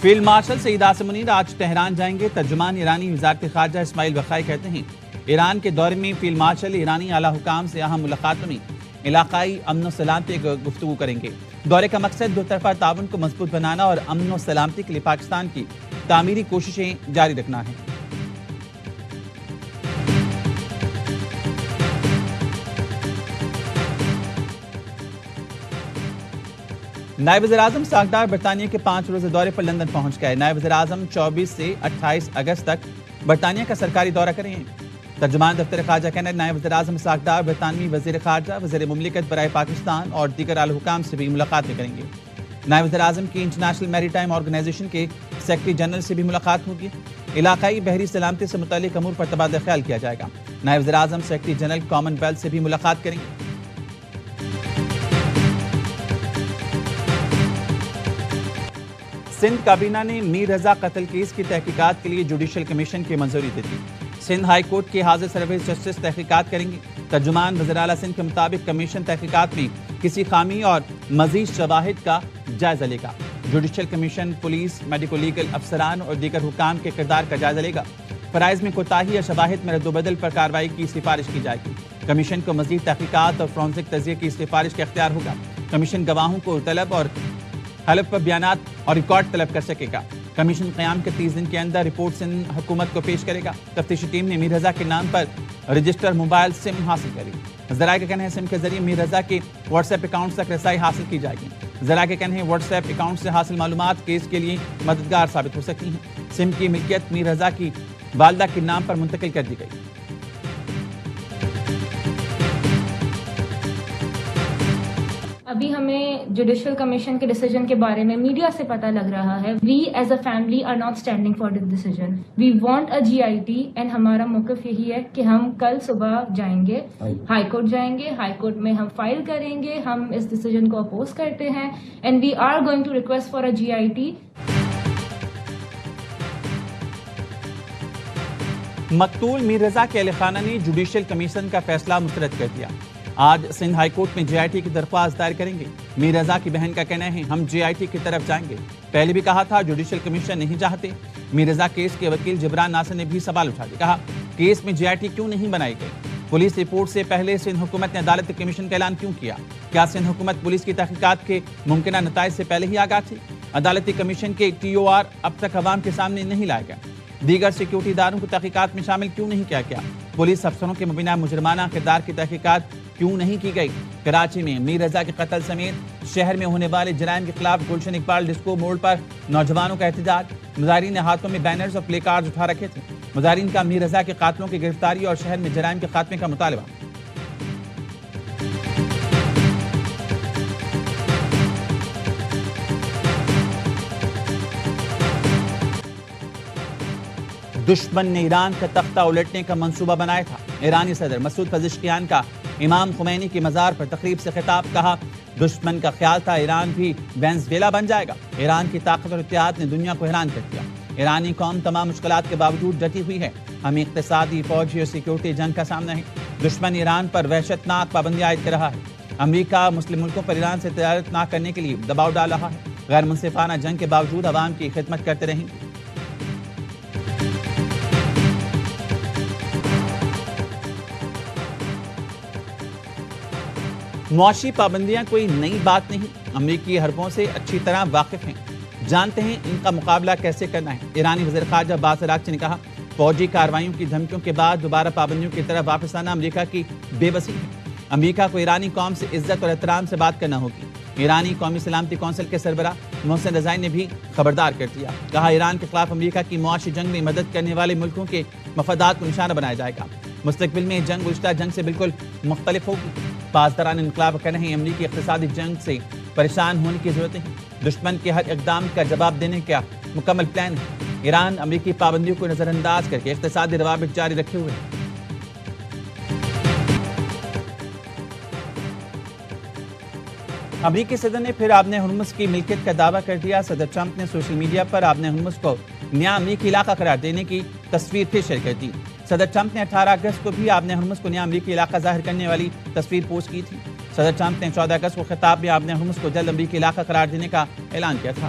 Field marshal سعید عاصم منیر آج Tehran جائیں گے۔ ترجمان ایرانی وزارت خارجہ اسماعیل بقائی کہتے ہیں ایران کے دورے میں فیلڈ مارشل ایرانی اعلیٰ حکام سے اہم ملاقاتوں میں علاقائی امن و سلامتی کی گفتگو کریں گے۔ دورے کا مقصد دو طرفہ تعاون کو مضبوط بنانا اور امن و سلامتی کے لیے پاکستان کی تعمیری کوششیں جاری رکھنا ہے۔ نائب وزیر اعظم ساکھدار برطانیہ کے 5 روزہ دورے پر لندن پہنچ گئے۔ نائب وزیر اعظم 24 سے 28 اگست تک برطانیہ کا سرکاری دورہ کریں گے۔ ترجمان دفتر خارجہ کہنا ہے نائب وزیر اعظم ساکھدار برطانوی وزیر خارجہ، وزیر مملکت برائے پاکستان اور دیگر اعلیٰ حکام سے بھی ملاقاتیں کریں گے۔ نائب وزیر اعظم کی انٹرنیشنل میری ٹائم آرگنائزیشن کے سیکرٹری جنرل سے بھی ملاقات ہوگی۔ علاقائی بحری سلامتی سے متعلق امور پر تبادلہ خیال کیا جائے گا۔ نائب وزیر اعظم سیکرٹری جنرل کامن ویلتھ سے بھی ملاقات کریں گے۔ سندھ کابینہ نے میر رضا قتل کیس کی تحقیقات کے لیے جوڈیشل کمیشن کی منظوری دے دی۔ سندھ ہائی کورٹ کے حاضر سروس جسٹس تحقیقات کریں گے۔ ترجمان وزیر اعلیٰ سندھ کے مطابق کمیشن تحقیقات میں کسی خامی اور مزید شواہد کا جائزہ لے گا۔ Judicial commission police, medico legal افسران اور دیگر حکام کے کردار کا جائزہ لے گا۔ فرائض میں کوتاہی یا شواہد میں رد و بدل پر کارروائی کی سفارش کی جائے گی۔ کمیشن کو مزید تحقیقات اور فورنزک تجزیے کی سفارش کا اختیار ہوگا۔ کمیشن گواہوں کو طلب اور حلف پر بیانات اور ریکارڈ طلب کر سکے گا۔ کمیشن قیام کے 30 دن کے اندر رپورٹ سندھ حکومت کو پیش کرے گا۔ تفتیشی ٹیم نے میر رضا کے نام پر رجسٹر موبائل سم حاصل کری۔ ذرائع کا کہنا ہے سم کے ذریعے میر رضا کے واٹس ایپ اکاؤنٹ تک رسائی حاصل کی جائے گی۔ ذرائع کا کہنا ہے واٹس ایپ اکاؤنٹ سے حاصل معلومات کیس کے لیے مددگار ثابت ہو سکتی ہیں۔ سم کی ملکیت میر رضا کی والدہ کے نام پر منتقل کر دی گئی۔ ابھی ہمیں جوڈیشل کمیشن کے ڈیسیجن کے بارے میں میڈیا سے پتہ لگ رہا ہے۔ We as a family are not standing for this decision. We want a GIT and ہمارا موقف یہی ہے کہ ہم کل صبح جائیں گے، ہائی کورٹ جائیں گے، ہائی کورٹ میں ہم فائل کریں گے، ہم اس ڈیسیجن کو اپوز کرتے ہیں and we are going to request for a GIT۔ مقتول میر رضا کے اہل خانہ نے جوڈیشل کمیشن کا فیصلہ مسترد کر دیا۔ آج سندھ ہائی کورٹ میں GIT کی درخواست دائر کریں گے۔ میر رضا کی بہن کا کہنا ہے ہم GIT کی طرف جائیں گے۔ پہلے بھی کہا تھا جوڈیشل کمیشن نہیں چاہتے۔ میر رضا کیس کے وکیل جبران ناصر نے بھی سوال اٹھا دیا، کہا کیس میں GIT کیوں نہیں بنائی گئی؟ پولیس رپورٹ سے پہلے سندھ حکومت نے عدالت کمیشن کا اعلان کیوں کیا؟ کیا سندھ حکومت پولیس کی تحقیقات کے ممکنہ نتائج سے پہلے ہی آگاہ تھی؟ عدالتی کمیشن کے TOR اب تک عوام کے سامنے نہیں لائے گئے۔ دیگر سیکیورٹی اداروں کو تحقیقات میں شامل کیوں نہیں کیا گیا؟ پولیس افسروں کے مبینہ مجرمانہ کردار کی تحقیقات کیوں نہیں کی گئی؟ کراچی میں میر رضا کے قتل سمیت شہر میں ہونے والے جرائم کے خلاف گلشن اقبال ڈسکو موڑ پر نوجوانوں کا احتجاج۔ مظاہرین نے ہاتھوں میں بینرز اور پلے کارڈز اٹھا رکھے تھے۔ مظاہرین کا میر رضا کے قاتلوں کی گرفتاری اور شہر میں جرائم کے خاتمے کا مطالبہ۔ دشمن نے ایران کا تختہ الٹنے کا منصوبہ بنایا تھا۔ ایرانی صدر مسعود پزشکیان کا امام خمینی کی مزار پر تقریب سے خطاب، کہا دشمن کا خیال تھا ایران بھی وینزویلا بن جائے گا۔ ایران کی طاقت اور اتحاد نے دنیا کو حیران کر دیا۔ ایرانی قوم تمام مشکلات کے باوجود ڈٹی ہوئی ہے۔ ہمیں اقتصادی، فوجی اور سیکیورٹی جنگ کا سامنا ہے۔ دشمن ایران پر وحشت ناک پابندیاں عائد کر رہا ہے۔ امریکہ مسلم ملکوں پر ایران سے تجارت نہ کرنے کے لیے دباؤ ڈال رہا ہے۔ غیر منصفانہ جنگ کے باوجود عوام کی خدمت کرتے رہیں گے۔ معاشی پابندیاں کوئی نئی بات نہیں، امریکی حربوں سے اچھی طرح واقف ہیں، جانتے ہیں ان کا مقابلہ کیسے کرنا ہے۔ ایرانی وزیر خارجہ عباس عراقچی نے کہا فوجی کارروائیوں کی دھمکیوں کے بعد دوبارہ پابندیوں کی طرف واپس آنا امریکہ کی بے بسی ہے۔ امریکہ کو ایرانی قوم سے عزت اور احترام سے بات کرنا ہوگی۔ ایرانی قومی سلامتی کونسل کے سربراہ محسن رضائی نے بھی خبردار کر دیا، کہا ایران کے خلاف امریکہ کی معاشی جنگ میں مدد کرنے والے ملکوں کے مفادات کو نشانہ بنایا جائے گا۔ مستقبل میں جنگ گزشتہ جنگ سے بالکل مختلف ہوگی۔ پاسداران انقلاب کہنا ہے امریکی اقتصادی جنگ سے پریشان ہونے کی ضرورت ہے۔ دشمن کے ہر اقدام کا جواب دینے کا مکمل پلان ہے۔ ایران امریکی پابندیوں کو نظر انداز کر کے اقتصادی روابط جاری رکھے ہوئے ہیں۔ امریکی صدر نے پھر آبِ ہرمز کی ملکیت کا دعویٰ کر دیا۔ صدر ٹرمپ نے سوشل میڈیا پر آبِ ہرمز کو نیا امریکی علاقہ قرار دینے کی تصویر پھر شیئر کر دی۔ صدر ٹرمپ نے 18 اگست کو بھی آبِ ہرمز کو نیا امریکی علاقہ ظاہر کرنے والی تصویر پوسٹ کی تھی۔ صدر ٹرمپ نے 14 اگست کو خطاب میں آبِ ہرمز کو جلد امریکی علاقہ قرار دینے کا اعلان کیا تھا۔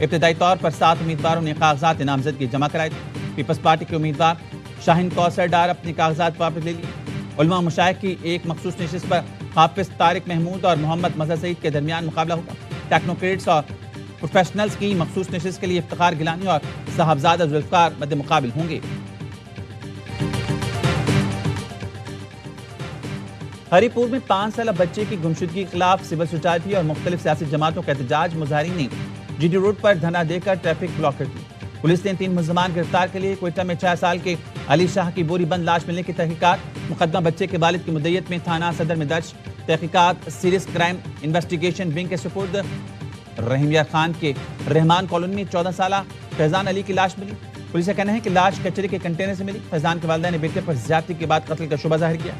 ابتدائی طور پر 7 امیدواروں نے کاغذات نامزدگی جمع کرائے تھے۔ پیپلز پارٹی کے امیدوار شاہین کوثر ڈار اپنے کاغذات واپس لے لیے۔ علماء مشائخ کی ایک مخصوص نشست پر حافظ طارق محمود اور محمد مظہر سعید کے درمیان مقابلہ ہوگا۔ ٹیکنوکریٹس اور پروفیشنلز کی مخصوص نشست کے لیے افتخار گیلانی اور صاحبزادہ ذوالفقار مد مقابل ہوں گے۔ ہری پور میں 5 سالہ بچے کی گمشدگی کے خلاف سول سوسائٹی اور مختلف سیاسی جماعتوں کا احتجاج۔ مظاہرین نے جی ڈی روڈ پر دھرنا دے کر ٹریفک بلاک کر دی۔ پولیس نے 3 ملزمان گرفتار کے لیے۔ کوئٹہ میں 6 سال کے علی شاہ کی بوری بند لاش ملنے کی تحقیقات۔ مقدمہ بچے کے والد کی مدعیت میں تھانہ صدر میں درج۔ تحقیقات سیریس کرائم انویسٹیگیشن ونگ کے سپرد۔ رحیم یار خان کے رحمان کالونی میں 14 سالہ فیضان علی کی لاش ملی۔ پولیس کا کہنا ہے کہ لاش کچرے کے کنٹینر سے ملی۔ فیضان کے والدین نے بیٹے پر زیادتی کے بعد قتل کا شبہ ظاہر کیا۔